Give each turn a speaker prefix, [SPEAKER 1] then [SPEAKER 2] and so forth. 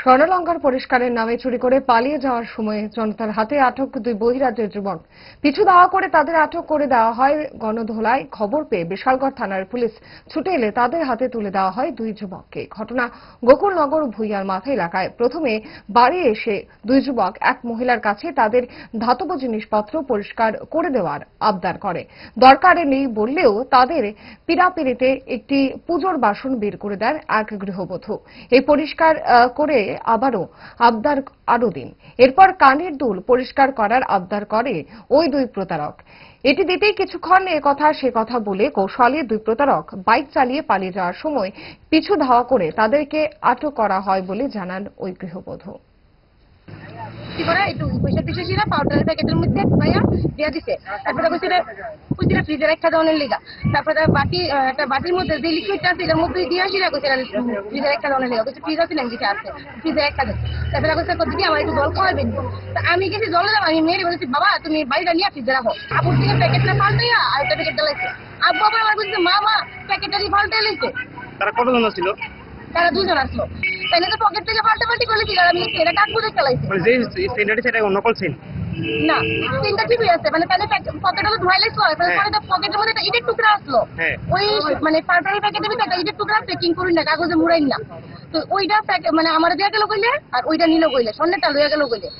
[SPEAKER 1] স্বর্ণলঙ্কার পরিষ্কারের নামে চুরি করে পালিয়ে যাওয়ার সময় জনতার হাতে আটক দুই বহিরাজ্যের যুবক। পিছু ধাওয়া করে তাদের আটক করে দেওয়া হয় গণধোলায়। খবর পেয়ে বিশালগড় থানার পুলিশ ছুটে এলে তাদের হাতে তুলে দেওয়া হয় দুই যুবককে। ঘটনা গোকুলনগর ভুইয়ার মাথা এলাকায়। প্রথমে বাড়ি এসে দুই যুবক এক মহিলার কাছে তাদের ধাতব জিনিসপত্র পরিষ্কার করে দেওয়ার আবদার করে। দরকার নেই বললেও তাদের পীড়াপিড়িতে একটি পুজোর বাসন বের করে দেন এক গৃহবধূ। এই পরিষ্কার করে আবারও আবদার আরো দিন। এরপর কানের দুল পরিষ্কার করার আবদার করে ওই দুই প্রতারক। এটি দিতেই কিছুক্ষণ এ কথা সে কথা বলে কৌশলে দুই প্রতারক বাইক চালিয়ে পালিয়ে যাওয়ার সময় পিছু ধাওয়া করে তাদেরকে আটক করা হয় বলে জানান ওই গৃহবধূ।
[SPEAKER 2] একটু পয়সা টিসা ছিল পাউডারের প্যাকেটের মধ্যে ভাইয়া দিয়ে দিছে। তারপরে কইছে ফ্রিজে রাখা দেওয়ার লিগা। তারপরে বাটি একটা বাটির মধ্যে যে লিকুইডটা আছে এটার মধ্যে দিয়ে আসি কইছে ফ্রিজে রাখা দেওয়ার লিগা। কইছে ফ্রিজ আছে না কিছু আছে ফ্রিজে রাখা দেন। তারপরে কইছে কত কি আমার একটু জল খাওয়াবেন। তা আমি গেছি জল দাও, আমি মেরে বলছি বাবা তুমি বাড়িটা নিয়ে ফ্রিজে রাখো। আপুর থেকে প্যাকেটটা পাল্টাইয়া আর একটা প্যাকেট ডালাইছে। আব্বু আবার আমার বলছে মা প্যাকেটটাই পাল্টাই লাইছে।
[SPEAKER 3] তারা কতজন ছিল?
[SPEAKER 2] তারা দুজন আসলো। তাহলে তো পকেট থেকে পাল্টাপাল্টি করলে কি আমি এটা কাকবো দেখতে লাইছে।
[SPEAKER 3] মানে যে সিনটা সেটা নকল সিন
[SPEAKER 2] না তিনটা ঠিকই আছে, মানে তাহলে পকেটে ধোয়া লাইছো পরে তো পকেটের মধ্যে একটা ইটের টুকরা আসলো। ওই মানে পাউডারের প্যাকেটের ভিতরে একটা ইটের টুকরা প্যাকিং করুন না, কাগজে মুড়াইন না। তো ওইটা মানে আমার দেয়া গেল কইলে আর ওইটা নিল কইলে, স্বর্ণেরটা লইয়া গেল কইলে।